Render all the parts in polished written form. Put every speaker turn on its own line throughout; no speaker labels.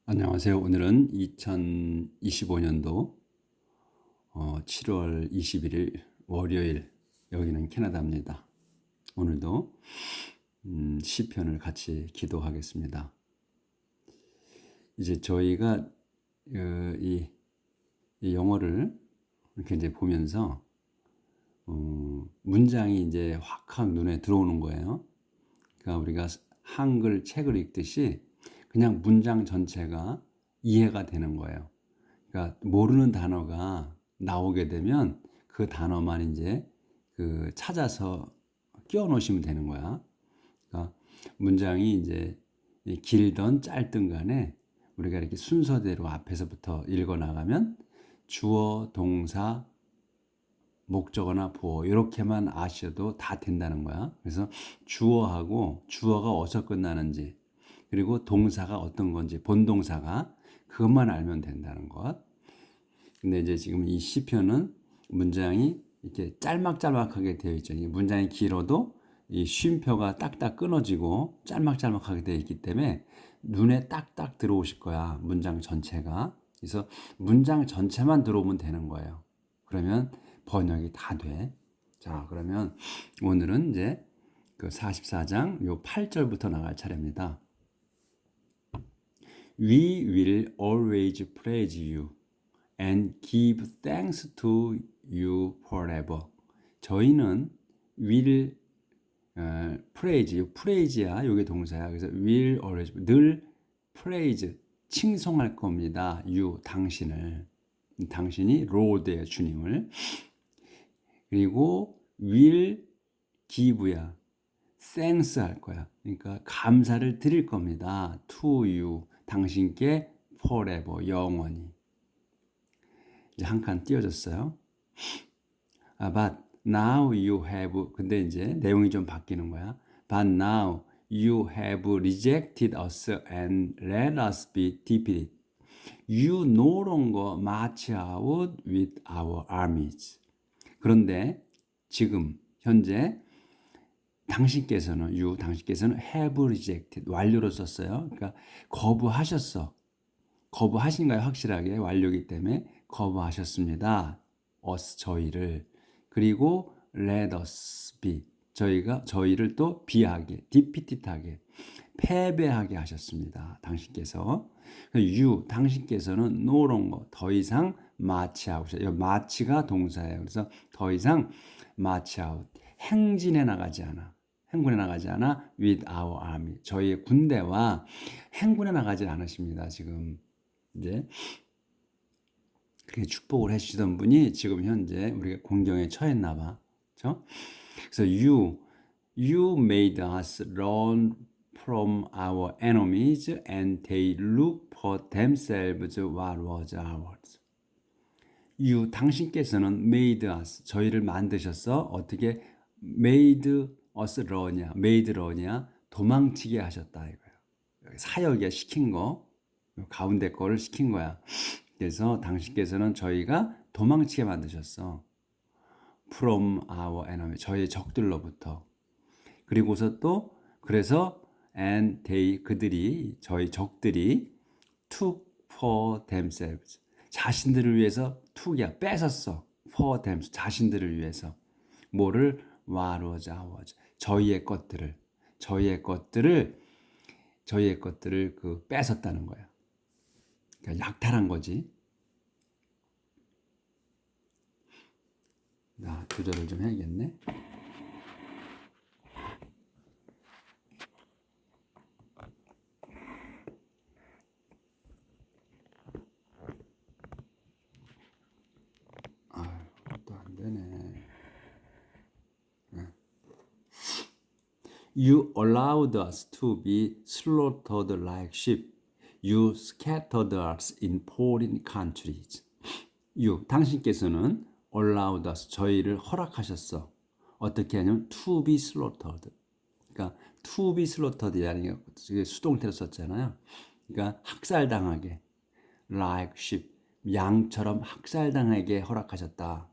안녕하세요. 오늘은 2025년도 7월 21일 월요일, 여기는 캐나다입니다. 오늘도 시편을 같이 기도하겠습니다. 이제 저희가 이 영어를 이렇게 이제 보면서 문장이 이제 확 눈에 들어오는 거예요. 그러니까 우리가 한글 책을 읽듯이 그냥 문장 전체가 이해가 되는 거예요. 그러니까 모르는 단어가 나오게 되면 그 단어만 이제 찾아서 끼워 놓으시면 되는 거야. 그러니까 문장이 이제 길든 짧든 간에 우리가 이렇게 순서대로 앞에서부터 읽어 나가면 주어, 동사, 목적어나 보어 이렇게만 아셔도 다 된다는 거야. 그래서 주어가 어디서 끝나는지, 그리고 동사가 어떤 건지, 본동사가 그것만 알면 된다는 것. 근데 이제 지금 이 시편은 문장이 이렇게 짤막짤막하게 되어 있죠. 이 문장이 길어도 이 쉼표가 딱딱 끊어지고 짤막짤막하게 되어 있기 때문에 눈에 딱딱 들어오실 거야. 문장 전체가. 그래서 문장 전체만 들어오면 되는 거예요. 그러면 번역이 다 돼. 자, 그러면 오늘은 이제 그 44장 요 8절부터 나갈 차례입니다. We will always praise you and give thanks to you forever. 저희는 will praise야. 이게 동사야. 그래서 will always 늘 praise 칭송할 겁니다. you 당신이 Lord의 주님을. 그리고 will give야. thanks 할 거야. 그러니까 감사를 드릴 겁니다. to you 당신께 forever 영원히. 이제 한 칸 띄워졌어요. But now you have, 근데 이제 내용이 좀 바뀌는 거야. But now you have rejected us and let us be defeated. You no longer march out with our armies. 그런데 지금 현재 당신께서는 have rejected 완료로 썼어요. 그러니까 거부하셨어. 거부하신가요? 확실하게 완료이기 때문에 거부하셨습니다. us 저희를. 그리고 let us be 저희를 또 비하게 defeated하게 패배하게 하셨습니다. 당신께서 당신께서는 no longer 더 이상 마치하고 마치가 동사예요. 그래서 더 이상 march out 행군에 나가지 않아 with our army 저희의 군대와 행군에 나가지 않으십니다. 지금 이제 그렇게 축복을 해주시던 분이 지금 현재 우리가 공경에 처했나 봐. 그렇죠? 그래서 you made us run from our enemies and they look for themselves what was ours. 당신께서는 made us 저희를 만드셨어. 어떻게 made us run이야 도망치게 하셨다 이거예요. 사역이야 시킨 거 가운데 거를 시킨 거야. 그래서 당신께서는 저희가 도망치게 만드셨어. From our enemy 저희의 적들로부터. 그리고서 또 그래서 and they 저희 적들이 took for themselves 자신들을 위해서 took이야 뺏었어. for them 자신들을 위해서 뭐를 what was ours 저희의 것들을 뺏었다는 거야. 그러니까 약탈한 거지. 나 조절을 좀 해야겠네. 또 안 되네. You allowed us to be slaughtered like sheep. You scattered us in foreign countries. 당신께서는 allowed us, 저희를 허락하셨어. 어떻게 하냐면 to be slaughtered. 그러니까 to be slaughtered이라는 게 수동태로 썼잖아요. 그러니까 학살당하게 like sheep, 양처럼 학살당하게 허락하셨다.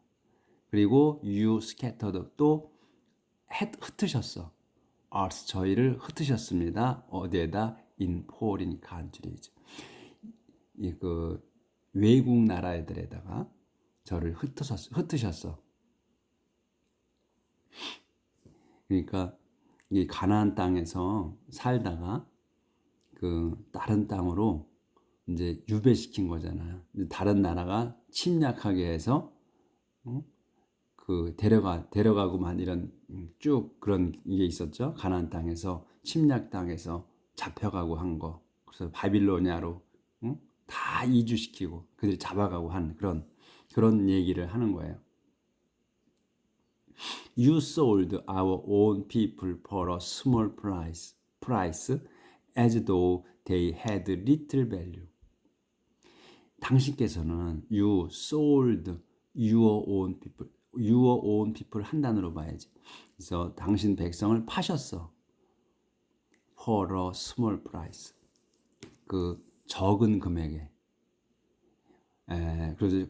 그리고 you scattered, 또 흩으셨어. us, 저희를 흩으셨습니다. 어디에다? in foreign countries. 그 외국 나라 애들에다가 저를 흩으셨어. 그러니까 이 가나안 땅에서 살다가 그 다른 땅으로 이제 유배시킨 거잖아요. 다른 나라가 침략하게 해서 그 데려가고만 이런 쭉 그런 게 있었죠. 가나안 땅에서 침략 땅에서 잡혀가고 한 거. 그래서 바빌로니아로 다 이주시키고 그들이 잡아가고 한 그런 얘기를 하는 거예요. You sold our own people for a small price as though they had little value. 당신께서는 you sold your own people 한 단어로 봐야지. 그래서 당신 백성을 파셨어. for a small price. 그 적은 금액에. 그래서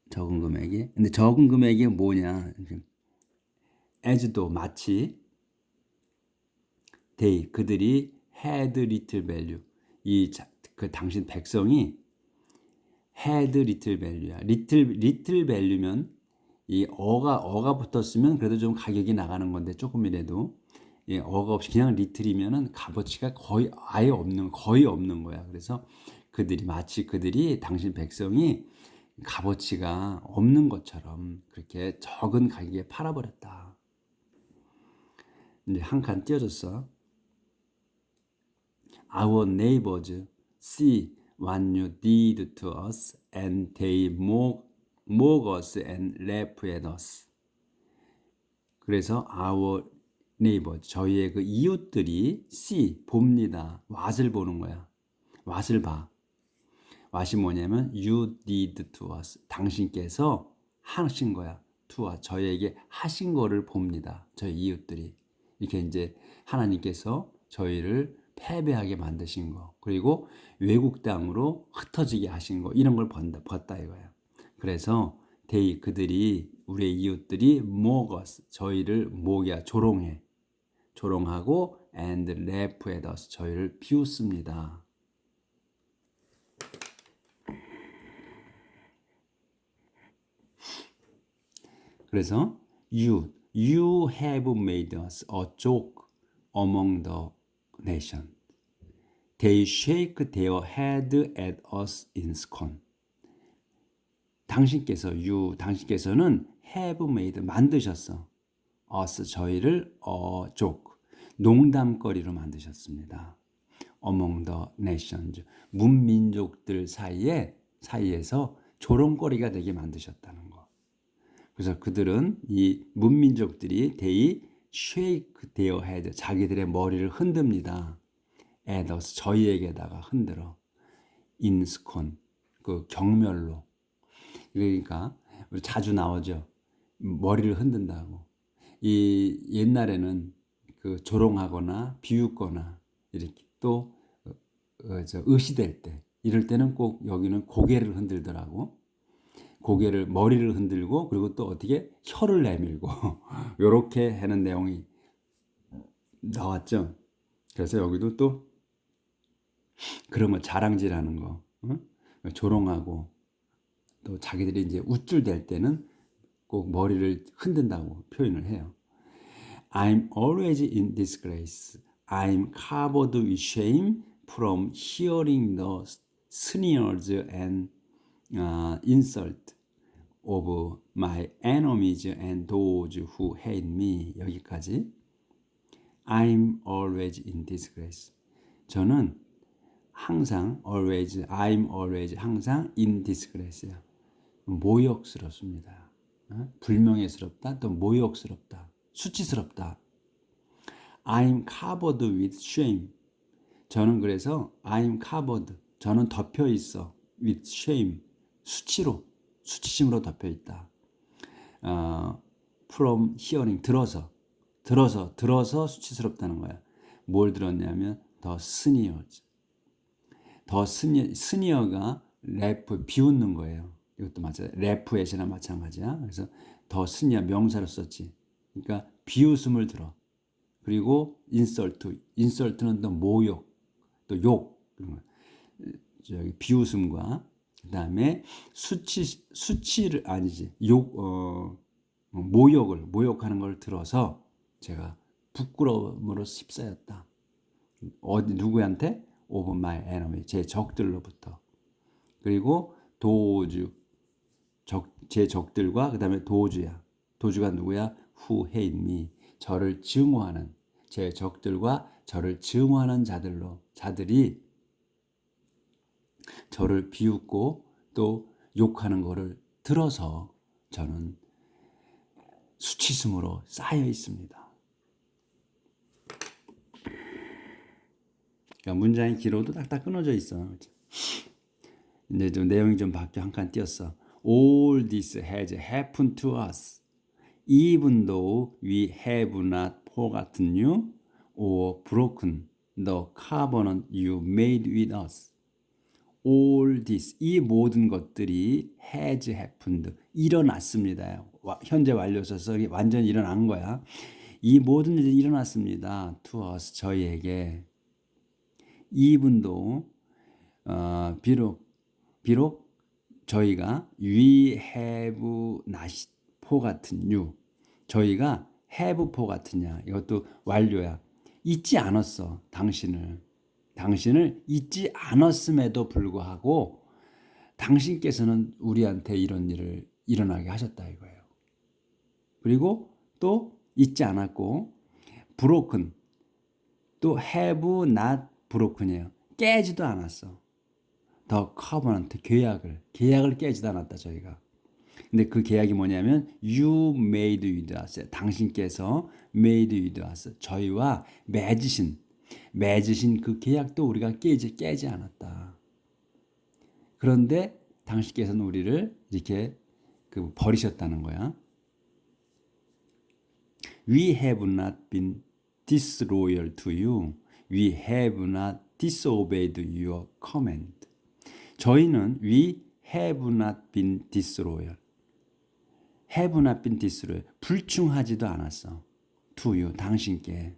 적은 금액이. 근데 적은 금액이 뭐냐? as though 마치 they 그들이 had little value. 그 당신 백성이 had little value야. little value면 이 어가 붙었으면 그래도 좀 가격이 나가는 건데 조금이라도 어가 없이 그냥 little이면은 값어치가 거의 없는 거야. 그래서 마치 그들이 당신 백성이 값어치가 없는 것처럼 그렇게 적은 가격에 팔아버렸다. 이제 한 칸 띄워줬어. Our neighbors see what you did to us, and they mock us and laugh at us. 그래서 our neighbors, 저희의 그 이웃들이 see, 봅니다. what을 보는 거야. what을 봐. what이 뭐냐면 you did to us, 당신께서 하신 거야. to us, 저희에게 하신 거를 봅니다. 저희 이웃들이. 이렇게 이제 하나님께서 저희를 패배하게 만드신 거, 그리고 외국 땅으로 흩어지게 하신 거, 이런 걸 봤다 이거예요. 그래서 그들이 우리의 이웃들이 mock us, 저희를 조롱하고 and laugh at us, 저희를 비웃습니다. 그래서 you have made us a joke among the nation. They shake their head at us in scorn. 당신께서는 have made, 만드셨어. us, 저희를 a joke, 농담거리로 만드셨습니다. among the nations, 문민족들 사이에서 조롱거리가 되게 만드셨다는 거. 그래서 그들은 이 문민족들이 they shake their head, 자기들의 머리를 흔듭니다. at us, 저희에게다가 흔들어. in scorn, 그 경멸로. 그러니까 우리 자주 나오죠. 머리를 흔든다고. 이 옛날에는 그 조롱하거나 비웃거나 이렇게 또 의시될 때, 이럴 때는 꼭 여기는 고개를 흔들더라고. 머리를 흔들고, 그리고 또 어떻게 혀를 내밀고 이렇게 하는 내용이 나왔죠. 그래서 여기도 또 그런 거 자랑질하는 거, 조롱하고, 또 자기들이 이제 우쭐댈 때는 꼭 머리를 흔든다고 표현을 해요. I'm always in disgrace. I'm covered with shame from hearing the sneers and insult of my enemies and those who hate me. 여기까지. I'm always in disgrace. 저는 항상 I'm always 항상 in disgrace야. 모욕스럽습니다. 불명예스럽다, 또 모욕스럽다, 수치스럽다. I'm covered with shame. 저는 그래서 I'm covered, 저는 덮여 있어. with shame, 수치심으로 덮여 있다. from hearing, 들어서 수치스럽다는 거야. 뭘 들었냐면 the sneers. 스니어가 래프, 비웃는 거예요. 이것도 마찬가지. 래프에서나 마찬가지야. 그래서 더 스니어, 명사를 썼지. 그러니까 비웃음을 들어. 그리고 인설트는 또 모욕, 또 욕. 저기 비웃음과 그다음에 수치를 아니지 모욕하는 걸 들어서 제가 부끄러움으로 휩싸였다. 어디 누구한테? Of my enemy, 제 적들로부터. 그리고 제 적들과 그다음에 도주가 누구야? Who hate me, 저를 증오하는, 제 적들과 저를 증오하는 자들이 저를 비웃고 또 욕하는 것을 들어서 저는 수치심으로 쌓여 있습니다. 그러니까 문장의 기로도 딱딱 끊어져 있어. 이제 좀 내용이 좀 바뀌어 한 칸 띄었어. All this has happened to us, even though we have not forgotten you or broken the covenant you made with us. All this, 이 모든 것들이 has happened, 일어났습니다. 현재 완료 써서 완전히 일어난 거야. 이 모든 일이 일어났습니다. to us, 저희에게. even though, 비록 저희가 we have not forgotten you, 저희가 have forgotten냐, 이것도 완료야. 잊지 않았어. 당신을 잊지 않았음에도 불구하고 당신께서는 우리한테 이런 일을 일어나게 하셨다 이거예요. 그리고 또 잊지 않았고 broken, 또 have not broken이에요. 깨지도 않았어. The covenant, 계약을 깨지도 않았다 저희가. 근데 그 계약이 뭐냐면 you made with us, 당신께서 made with us, 저희와 맺으신 그 계약도 우리가 깨지 않았다. 그런데 당신께서는 우리를 이렇게 버리셨다는 거야. We have not been disloyal to you. We have not disobeyed your command. 저희는 we have not been disloyal. have not been disloyal. 불충하지도 않았어. to you, 당신께.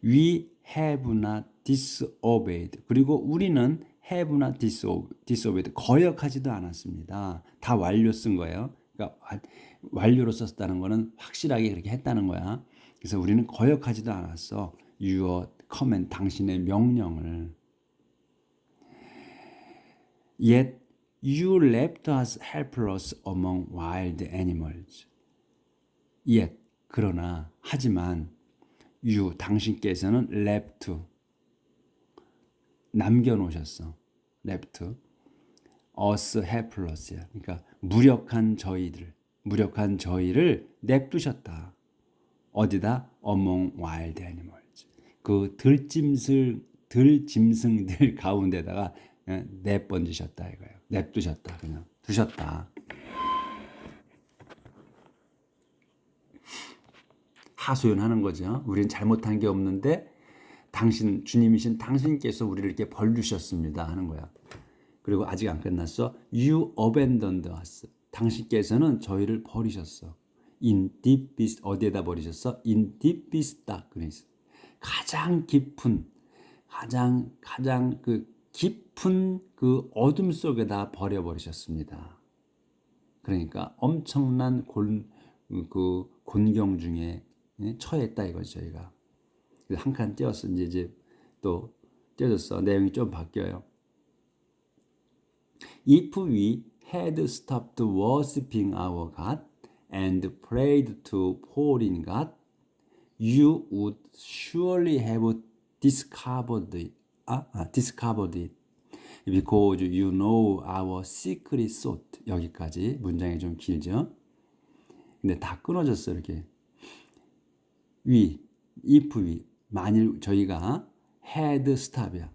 We have not disobeyed. 그리고 우리는 have not disobeyed. 거역하지도 않았습니다. 다 완료 쓴 거예요. 그러니까 완료로 썼다는 거는 확실하게 그렇게 했다는 거야. 그래서 우리는 거역하지도 않았어. Your command, 당신의 명령을. Yet you left us helpless among wild animals. Yet, 그러나, 하지만 you, 당신께서는 left, 남겨놓으셨어. left us helpless. 그러니까 무력한 저희를 냅두셨다. 어디다? among wild animals. 그 들짐승들 가운데다가 내번지셨다 이거예요. 냅두셨다, 그냥 두셨다. 하소연하는 거죠. 우리는 잘못한 게 없는데 주님이신 당신께서 우리를 이렇게 벌주셨습니다 하는 거야. 그리고 아직 안 끝났어. You abandoned us. 당신께서는 저희를 버리셨어. In deepest, 어디에다 버리셨어? In deepest darkness. 가장 깊은 그 어둠 속에다 버려버리셨습니다. 그러니까 엄청난 곤경 중에 처했다 이거죠, 저희가. 한 칸 띄었어. 이제 또 띄어졌어. 내용이 좀 바뀌어요. If we had stopped worshiping our God and prayed to foreign God, you would surely have discovered it. Because you know our secret thought. 여기까지 문장이 좀 길죠. 근데 다 끊어졌어 이렇게. if we, 만일 저희가 had stop이야.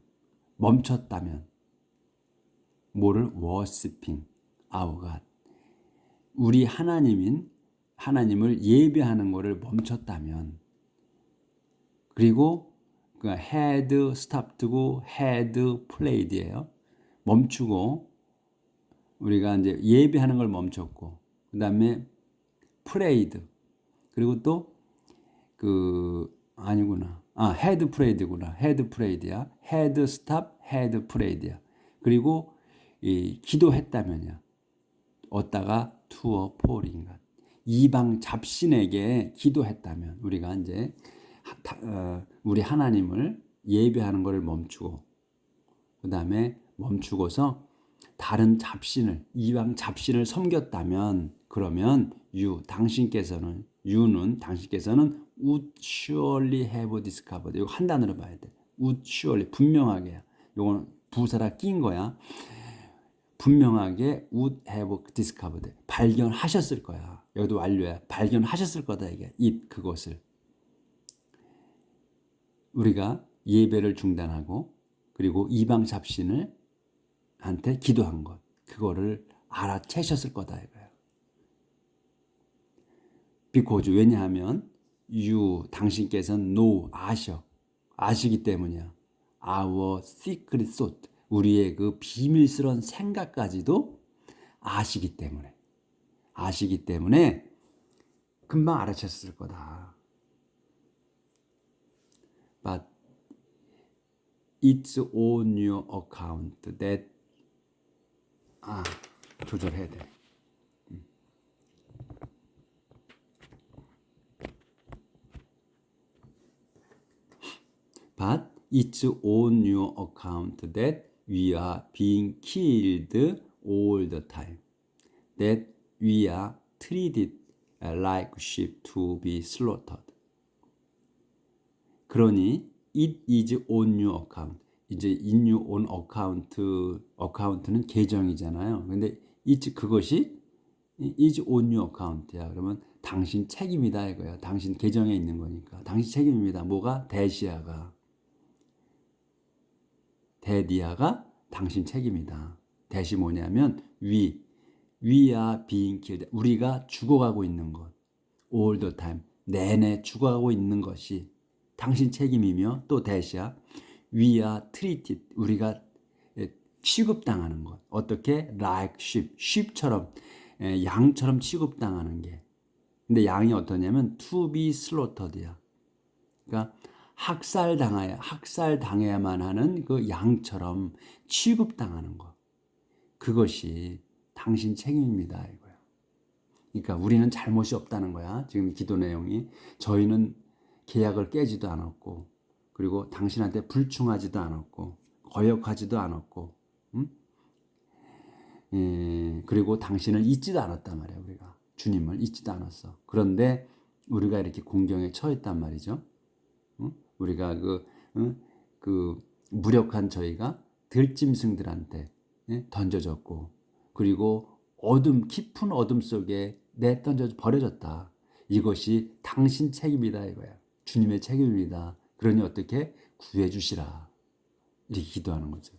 멈췄다면 뭐를? worshiping our God. 우리 하나님을 예배하는 것을 멈췄다면, 그리고 그 had stopped고 had prayed예요. 멈추고 우리가 이제 예배하는 걸 멈췄고, 그다음에 prayed, 그리고 또 아니구나. had prayed구나. had prayed야. had stop, had prayed야. 그리고 이 기도했다면요. 얻다가 투어 폴인가. 이방 잡신에게 기도했다면 우리가 이제 우리 하나님을 예배하는 것을 멈추고 그 다음에 멈추고서 다른 잡신을 이방 잡신을 섬겼다면 그러면 당신께서는 would surely have discovered. 이거 한 단어로 봐야 돼. would surely 분명하게. 이거는 부사라 낀 거야. 분명하게 would have discovered. 발견하셨을 거야. 여기도 완료야. 발견하셨을 거다 이게. 그것을. 우리가 예배를 중단하고 그리고 이방 잡신을 한테 기도한 것. 그거를 알아채셨을 거다 이거야. because 왜냐하면 당신께서는 아시기 때문이야. our secret thought. 우리의 그 비밀스러운 생각까지도 아시기 때문에 금방 알아챘을 거다. But it's on your account that 조절해야 돼. But it's on your account that we are being killed all the time. That we are treated like sheep to be slaughtered. 그러니 it is on your account. 이제 in your own account는 계정이잖아요. 근데 그것이 is on your account야. 그러면 당신 책임이다 이거야. 당신 계정에 있는 거니까. 당신 책임입니다. 뭐가? 대디아가 당신 책임이다. 대시 뭐냐면 we are being killed. 우리가 죽어가고 있는 것. all the time. 내내 죽어가고 있는 것이 당신 책임이며 또 대시야. we are treated. 우리가 취급당하는 것. 어떻게? like sheep처럼 양처럼 취급당하는 게. 근데 양이 어떠냐면 to be slaughtered야. 그러니까 학살당해야만 하는 그 양처럼 취급당하는 것. 그것이 당신 책임입니다 이거야. 그러니까 우리는 잘못이 없다는 거야. 지금 기도 내용이 저희는 계약을 깨지도 않았고 그리고 당신한테 불충하지도 않았고 거역하지도 않았고 그리고 당신을 잊지도 않았단 말이야. 우리가 주님을 잊지도 않았어. 그런데 우리가 이렇게 공경에 처했단 말이죠. 우리가 그 무력한 저희가 들짐승들한테 던져졌고 그리고 깊은 어둠 속에 내던져 버려졌다. 이것이 당신 책임이다 이거야. 주님의 책임입니다. 그러니 어떻게 구해 주시라. 이렇게 기도하는 거죠.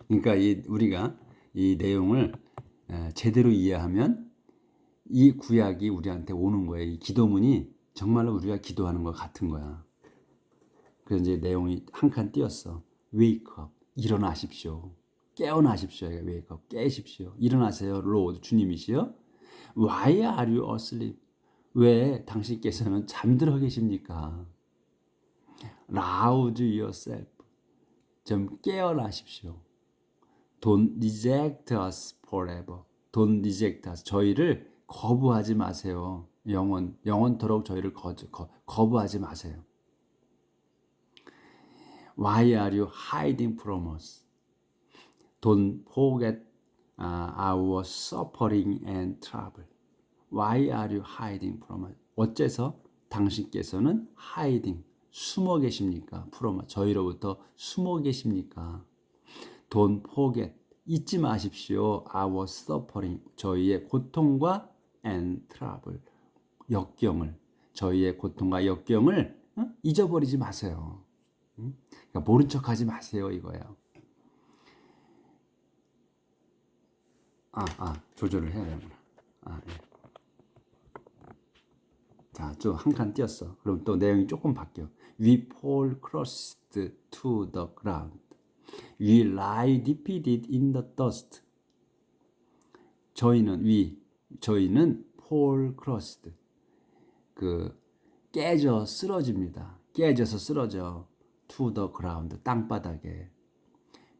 그러니까 우리가 이 내용을 제대로 이해하면 이 구약이 우리한테 오는 거예요. 이 기도문이 정말로 우리가 기도하는 것 같은 거야. 그래서 이제 내용이 한 칸 띄었어. Wake up. 일어나십시오. 깨어나십시오. Wake up. 깨십시오. 일어나세요. Lord. 주님이시여. Why are you asleep? 왜 당신께서는 잠들어 계십니까? Rouse yourself. 좀 깨어나십시오. Don't reject us forever. Don't reject us. 저희를 거부하지 마세요. 영원토록 저희를 거부하지 마세요. Why are you hiding from us? Don't forget our suffering and trouble. Why are you hiding from us? 어째서 당신께서는 hiding, 숨어 계십니까? from us, 저희로부터 숨어 계십니까? Don't forget, 잊지 마십시오. Our suffering, 저희의 고통과 and trouble, 역경을, 저희의 고통과 역경을 잊어버리지 마세요. 그러니까 모른 척하지 마세요 이거예요. 조절을 해야 되는구나. 예. 자, 좀 한 칸 띄었어. 그럼 또 내용이 조금 바뀌어. We fall crushed to the ground. We lie defeated in the dust. 저희는 fall crushed, 깨져 쓰러집니다. 깨져서 쓰러져. to the ground, 땅바닥에.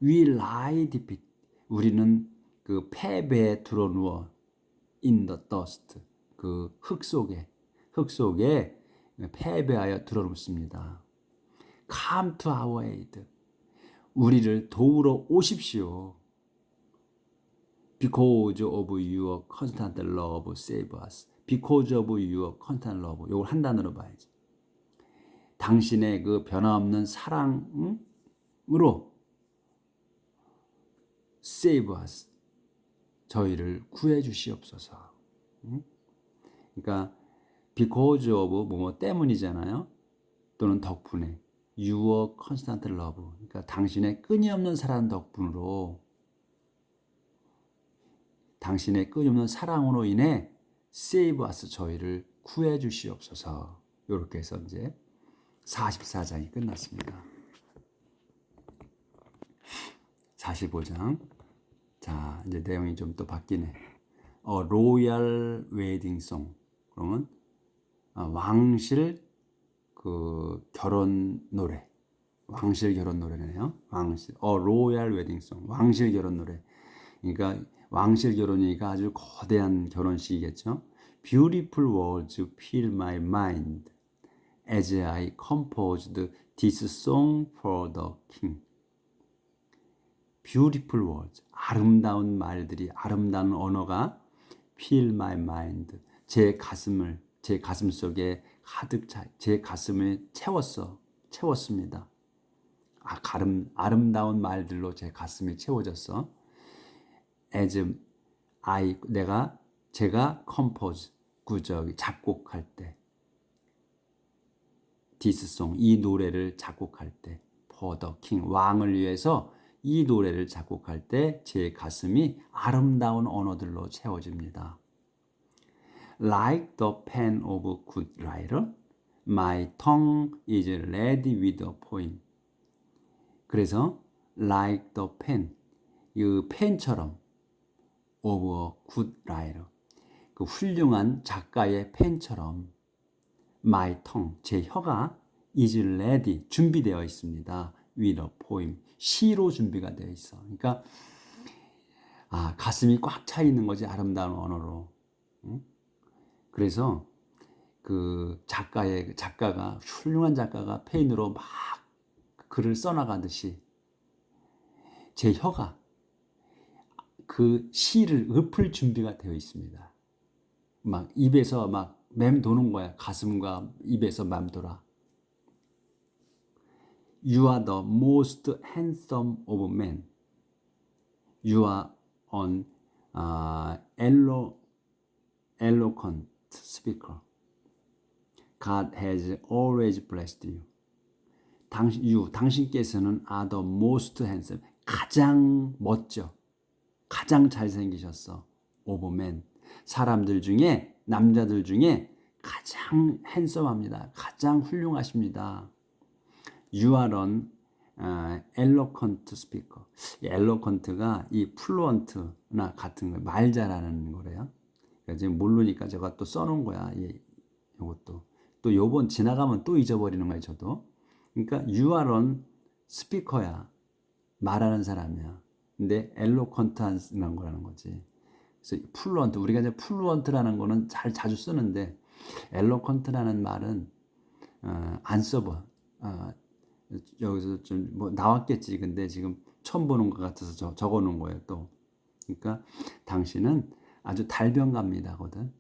We lie defeat, 우리는 그 패배에 드러누워 in the dust, 그 흙 속에 패배하여 드러눕습니다. Come to our aid, 우리를 도우러 오십시오. Because of your constant love save us. Because of your constant love. 이걸 한 단어로 봐야지. 당신의 그 변함없는 사랑으로 save us. 저희를 구해 주시옵소서. 그러니까 because of 뭐 때문이잖아요. 또는 덕분에. Your constant love. 그러니까 당신의 끊임없는 사랑 덕분으로, 당신의 끊임없는 사랑으로 인해 save us, 저희를 구해 주시옵소서. 이렇게 해서 이제 44장이 끝났습니다. 45장. 자, 이제 내용이 좀 또 바뀌네. A Royal Wedding Song. 그러면 왕실 그 결혼 노래. 왕실 결혼 노래네요. 왕실. A Royal Wedding Song. 왕실 결혼 노래. 그러니까 왕실 결혼이니까 아주 거대한 결혼식이겠죠. Beautiful words fill my mind as I composed this song for the king. Beautiful words, 아름다운 말들이, 아름다운 언어가 fill my mind, 제 가슴 속에 가득 차, 제 가슴을 채웠습니다. 아름다운 말들로 제 가슴이 채워졌어. as 제가 compose, 작곡할 때, this song, 이 노래를 작곡할 때, for the king, 왕을 위해서 이 노래를 작곡할 때 제 가슴이 아름다운 언어들로 채워집니다. Like the pen of a good writer, my tongue is ready with a poem. 그래서 like the pen, 이 펜처럼 of a good writer, 그 훌륭한 작가의 펜처럼 my tongue, 제 혀가 is ready, 준비되어 있습니다. with a poem, 시로 준비가 되어 있어. 그러니까 가슴이 꽉 차 있는 거지, 아름다운 언어로. 그래서 그 작가가, 훌륭한 작가가 펜으로 막 글을 써나가듯이 제 혀가 그 시를 읊을 준비가 되어 있습니다. 막 입에서 막 맴도는 거야. 가슴과 입에서 맴돌아. You are the most handsome of men. You are an eloquent speaker. God has always blessed you. 당신께서는 are the most handsome, 가장 멋져, 가장 잘생기셨어. of men, 사람들 중에, 남자들 중에 가장 핸섬합니다. 가장 훌륭하십니다. You are an eloquent speaker. eloquent가 이 fluent나 같은 거, 말 잘하는 거래요. 그러니까 지금 모르니까 제가 또 써놓은 거야. 이것도. 또 요번 지나가면 또 잊어버리는 거예요, 저도. 그러니까 you are an speaker야. 말하는 사람이야. 근데 eloquent한 거라는 거지. 그래서 fluent, 우리가 이제 fluent라는 거는 자주 쓰는데 eloquent라는 말은 안 써봐. 여기서 좀 뭐 나왔겠지. 근데 지금 처음 보는 것 같아서 적어 놓은 거예요, 또. 그러니까 당신은 아주 달변가입니다거든.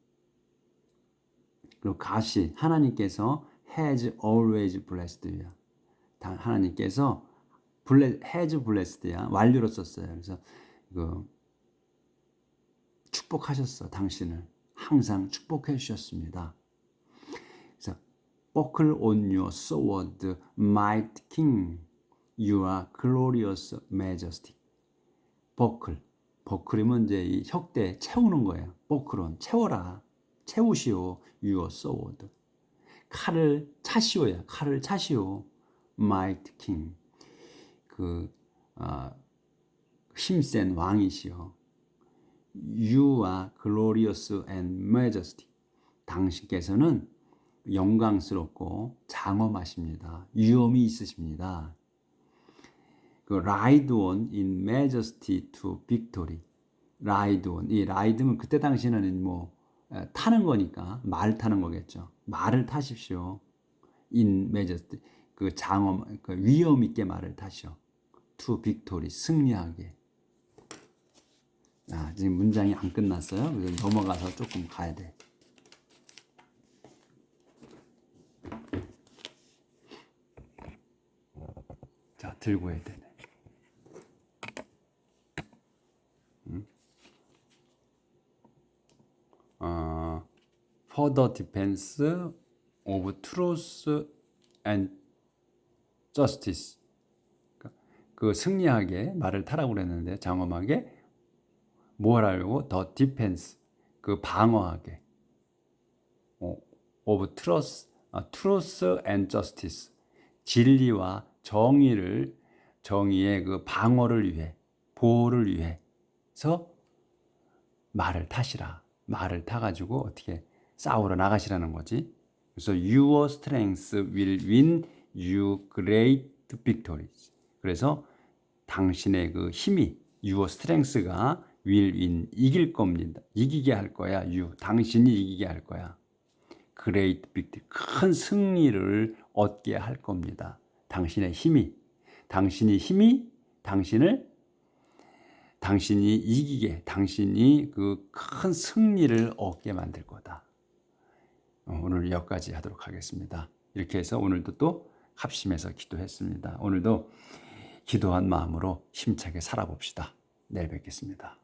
그리고 가시, 하나님께서 has always blessed you. 하나님께서 has blessed야, 완료로 썼어요. 그래서 축복하셨어. 당신을 항상 축복해 주셨습니다. 그래서 buckle on your sword, mighty king, your glorious majesty. 버클이면 이제 이 혁대 채우는 거예요. 버클은 채워라, 채우시오. your sword, 칼을 차시오야. 칼을 차시오. mighty king, 힘센 왕이시오. You are glorious and majestic. 당신께서는 영광스럽고 장엄하십니다. 위엄이 있으십니다. 그 ride on in majesty to victory. ride on. 이 ride는 그때 당시에는 뭐 타는 거니까 말 타는 거겠죠. 말을 타십시오. in majesty. 그 장엄, 그 위엄 있게 말을 타시오. to victory. 승리하게. 아, 지금 문장이 안 끝났어요. 그래서 넘어가서 조금 가야 돼. 자, 들고 해야 되네. For the defense of truth and justice. 그 승리하게 말을 타라고 그랬는데 장엄하게 뭘 하려고? The defense. 그 방어하게. of truth and justice. 진리와 정의의 그 방어를 위해, 보호를 위해서 말을 타시라. 말을 타가지고 어떻게 싸우러 나가시라는 거지. 그래서 your strength will win you great victories. 그래서 당신의 그 힘이 your strength가 will win 이길 겁니다. 이기게 할 거야. you 당신이 이기게 할 거야. great victory 큰 승리를 얻게 할 겁니다. 당신의 힘이 당신이 이기게, 당신이 그 큰 승리를 얻게 만들 거다. 오늘 여기까지 하도록 하겠습니다. 이렇게 해서 오늘도 또 합심해서 기도했습니다. 오늘도 기도한 마음으로 힘차게 살아봅시다. 내일 뵙겠습니다.